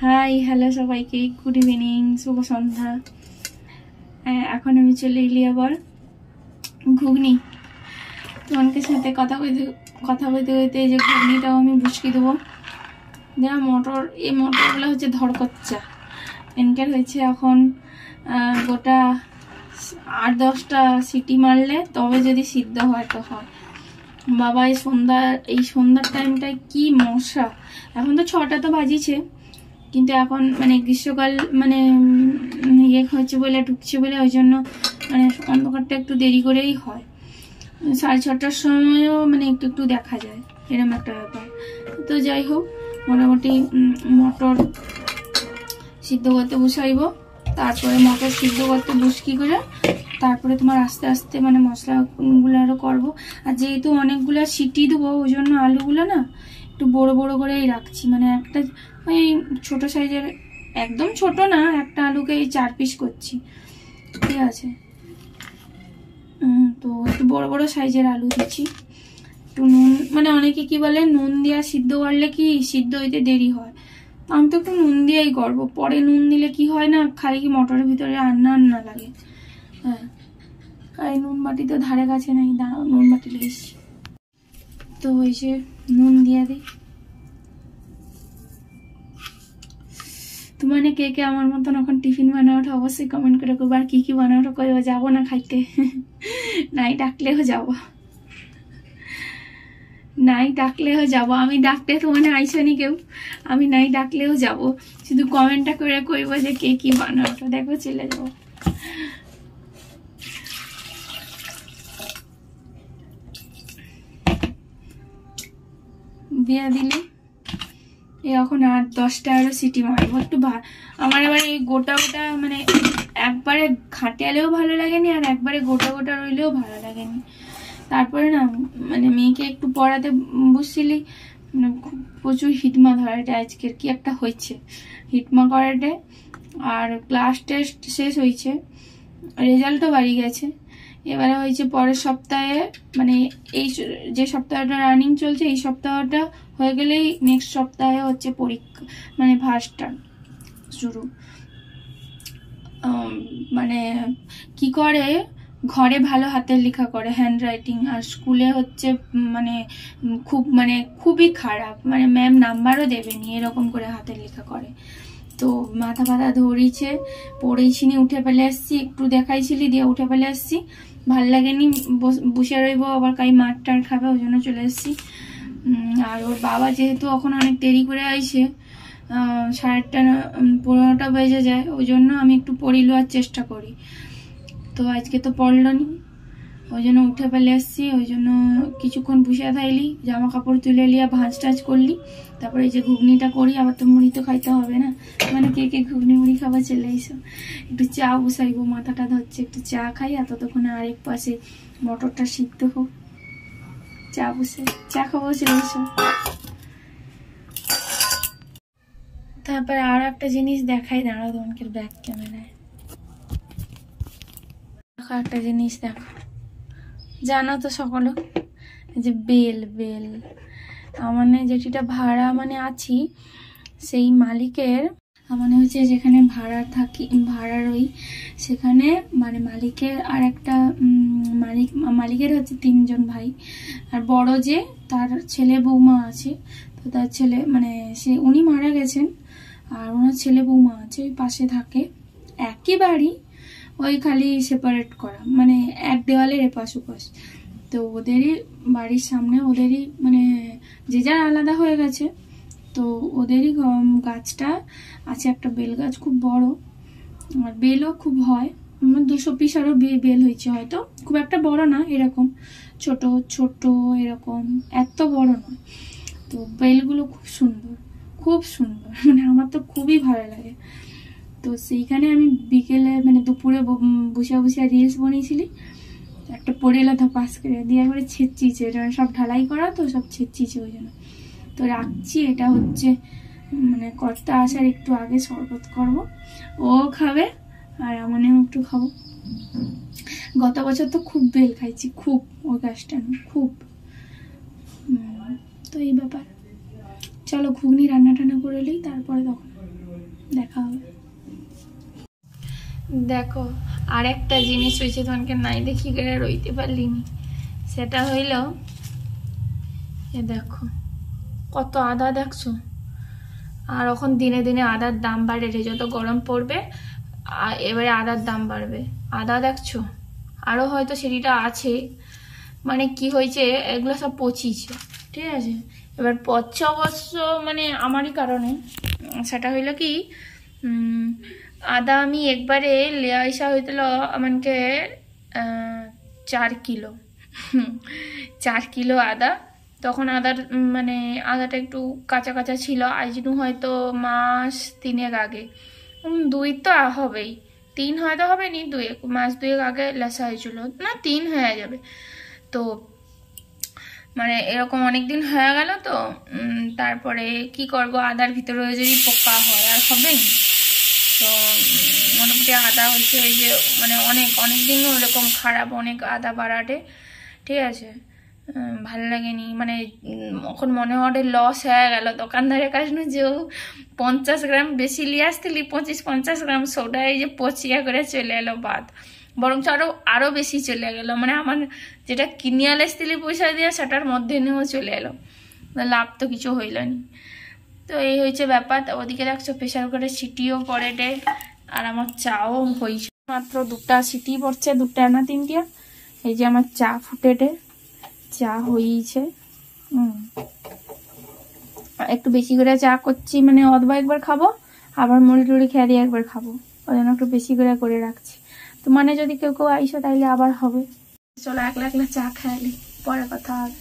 Hi hello সবাইকে, good evening, শুভ সন্ধ্যা। এখন আমি চলে এলি আবার ঘুগনি। তোমাদের সাথে কথা বলতে এই যে ঘুগনিটাও আমি বুঝকি দেবো। যা মটর, এই মটরগুলো হচ্ছে ধড়কচ্চা। এনকার হয়েছে এখন গোটা 8-10টা সিটি মারলে তবে যদি সিদ্ধ হয় তো হয়। বাবা এই সন্ধ্যার টাইমটায় কি মশা। এখন তো 6টা তো বাজিছে, কিন্তু এখন মানে গ্রীষ্মকাল মানে ইয়ে হচ্ছে বলে, ঢুকছে বলে, ওই জন্য মানে অন্ধকারটা একটু দেরি করেই হয়। 6:30টার সময়ও মানে একটু দেখা যায়, এরকম একটা ব্যাপার। তো যাই হোক, মোটামুটি মটর সিদ্ধ করতে বসাইব। তারপরে মটর সিদ্ধ করতে বসকি করে তারপরে তোমার আস্তে আস্তে মানে মশলাগুলো আরও করবো। আর যেহেতু অনেকগুলো সিটি দেবো, ওই জন্য আলুগুলো না একটু বড় বড় করেই রাখছি। মানে একটা ওই ছোট সাইজের, একদম ছোট না, একটা আলুকে এই 4 পিস করছি, ঠিক আছে? তো একটু বড় বড় সাইজের আলু দিচ্ছি। একটু নুন, মানে অনেকে কি বলে নুন দিয়া সিদ্ধ করলে কি সিদ্ধ হইতে দেরি হয়। আমি তো একটু নুন দিয়েই করবো। পরে নুন দিলে কি হয় না, খালি কি মটরের ভিতরে আন্না লাগে। হ্যাঁ, আর নুন বাটি তো ধারে কাছে নেই, দাঁড়াও নুন বাটি লেগেছি। তো ওই যে নুন দিয়ে দিই। তোমার কে কে আমার মতন এখন টিফিন বানাওটা অবশ্যই কমেন্ট করে করবো। আর কি বানাওটা করবো, যাবো না খাইতে? নাই ডাকলেও যাবো, নাই ডাকলেও যাবো। আমি ডাকতে তো মানে আইসনি কেউ, আমি নাই ডাকলেও যাবো। শুধু কমেন্টটা করে কইবো যে কে কি বানাওটা, দেখো চলে যাবো। দিয়ে দিলি এখন 8-10টা আরো সিটি মারবো। একটু আমার আবার এই গোটা গোটা মানে একবারে ঘাঁটিয়ালেও ভালো লাগেনি, আর একবারে গোটা গোটা রইলেও ভালো লাগেনি। তারপরে না মানে মেয়েকে একটু পড়াতে বসছিলি, মানে প্রচুর হিটমা ধরাটে আজকের কি একটা হয়েছে, হিটমা করাটে। আর ক্লাস টেস্ট শেষ হয়েছে, রেজাল্টও বাড়ি গেছে। এবারে হয়েছে পরের সপ্তাহে, মানে এই যে সপ্তাহটা রানিং চলছে, এই সপ্তাহটা হয়ে গেলেই নেক্সট সপ্তাহে হচ্ছে পরীক্ষা, মানে ফার্স্টটা শুরু। মানে কি করে, ঘরে ভালো হাতের লেখা করে, হ্যান্ড রাইটিং, আর স্কুলে হচ্ছে মানে খুবই খারাপ, মানে ম্যাম নাম্বারও দেবেনি, এরকম করে হাতের লেখা করে। তো মাথা ধরিয়েছে, পড়েইছিনি, উঠে ফেলে আসছি, একটু দেখাইছিলি দিয়ে উঠে ফেলে আসছি, ভাল লাগেনি, বসে রইবো, আবার কাই মার টার খাবে, ওই জন্য চলে এসছি। আর ওর বাবা যেহেতু এখন অনেক দেরি করে আইসে, 8:30-9:15 বেজে যায়, ওই জন্য আমি একটু পড়ি লওয়ার চেষ্টা করি। তো আজকে তো পড়লনি, ওই জন্য উঠে ফেলে আসছি। ওই জন্য কিছুক্ষণ বসে থাইলি, জামা কাপড় তুলে লিয়া ভাঁজ টাজ করলি, তারপরে এই যে ঘুগনিটা করি। আবার তো মুড়ি তো খাইতে হবে না, মানে কে কে ঘুগনি মুড়ি খাবার চলে এসো। একটু চা বসাইবো, মাথাটা ধরছে, একটু চা খাই। আর ততক্ষণে আরেক পাশে মটরটা সিদ্ধ হোক, চা বসে চা খাবো, চলে এসো। তারপরে আর একটা জিনিস দেখাই, দাঁড়াও তোমাকে ব্যাক ক্যামেরায় দেখো, একটা জিনিস দেখো। জানো তো সকলে যে বেল মানে যেটিটা ভাড়া মানে আছি, সেই মালিকের মানে হচ্ছে যেখানে ভাড়া রই, সেখানে মানে মালিকের আর একটা মালিকের হচ্ছে 3 জন ভাই। আর বড় যে তার ছেলে বৌমা আছে, তো তার ছেলে মানে উনি মারা গেছেন, আর ওনার ছেলে বৌমা আছে, ওই পাশে থাকে, একই বাড়ি, ওই খালি সেপারেট করা, মানে এক দেওয়ালের এপাশ ওপাশ। তো ওদেরই বাড়ির সামনে, ওদেরই মানে যে যার আলাদা হয়ে গেছে, তো ওদেরই গাছটা আছে, একটা বেল গাছ, খুব বড়, আর বেলও খুব হয়। 200 পিস আরো বেল হয়েছে, হয়তো খুব একটা বড় না, এরকম ছোট ছোট, এরকম এত বড় না। তো বেলগুলো খুব সুন্দর, মানে আমার তো খুবই ভালো লাগে। তো সেইখানে আমি বিকেলে মানে দুপুরে বসে রিলস বানিয়েছিলি, একটা পড়ে এলো পাস করে দিয়ে একবারে ছেঁচিছে, সব ঢালাই করা তো সব ছেঁচিছে, ওই জন্য তো রাখছি। এটা হচ্ছে মানে কর্তা আসার একটু আগে শরবত করব, ও খাবে আর আমিও একটু খাবো। গত বছর তো খুব বেল খাইছি, খুব, ওই গাছটা খুব। তো এই ব্যাপার, চলো ঘুগনি রান্না টান্না করে নিই, তারপরে তখন দেখা হবে। দেখো আর একটা জিনিস হয়েছে, তোমাকে নাই দেখি গেলে রইতে পারলিনি। সেটা হইল এ দেখো কত আদা দেখছো। আর এখন দিনে দিনে আদার দাম বাড়ে, যত গরম পড়বে এবারে আদার দাম বাড়বে। আদা দেখছো আরো হয়তো সেটিটা আছে, মানে কি হয়েছে এগুলো সব পচিছে, ঠিক আছে। এবার পচছে অবশ্য মানে আমারই কারণে। সেটা হইল কি আদা আমি একবারে লেয়া আসা হইতেল আমাকে 4 কিলো 4 কিলো আদা। তখন আদার মানে আদাটা একটু কাঁচা কাঁচা ছিল, আজ হয়তো মাস 3 আগে, 2 তো হবেই, 3 হয়তো হবে নি, 2 মাস 2 আগে লেসা হয়েছিল, না 3 হয়ে যাবে। তো মানে এরকম অনেকদিন হয়ে গেল। তো তারপরে কি করব, আদার ভিতরে যদি পোকা হয় আর হবে। তো মোটামুটি আদা হচ্ছে এই যে মানে অনেক দিন ওরকম খারাপ, অনেক আদা বাড়াটে, ঠিক আছে, ভালো লাগেনি। মানে এখন মনে হয় লস হয়ে গেল দোকানদারের কাছে, যে 50 গ্রাম বেশি নিয়ে আসতেলি, 25-50 গ্রাম সোডা এই যে পচিয়া করে চলে এলো বাদ, বরঞ্চ আরো বেশি চলে গেল। মানে আমার যেটা কিনে আলে আসতেলি পয়সা দিয়ে সেটার মধ্যে নিয়েও চলে এলো, লাভ তো কিছু হইলনি। তো এই হয়েছে ব্যাপার। ওদিকে দেখছো প্রেশার কুকারে সিটিও পড়ে, আর আমার চাও হয়েছে মাত্র 2টা সিটি পড়ছে, 2টা না 3টা। এই যে আমার চা ফুটেটে চা হয়েছে। একটু বেশি করে চা করছি, মানে অথবা একবার খাবো, আবার মুড়ি টুড়ি খেয়ে দিয়ে একবার খাবো, ওই জন্য একটু বেশি করে রাখছি। তো মানে যদি কেউ আইসো তাইলে আবার হবে। চলো একলা একলা চা খাইলি, পরে কথা হবে।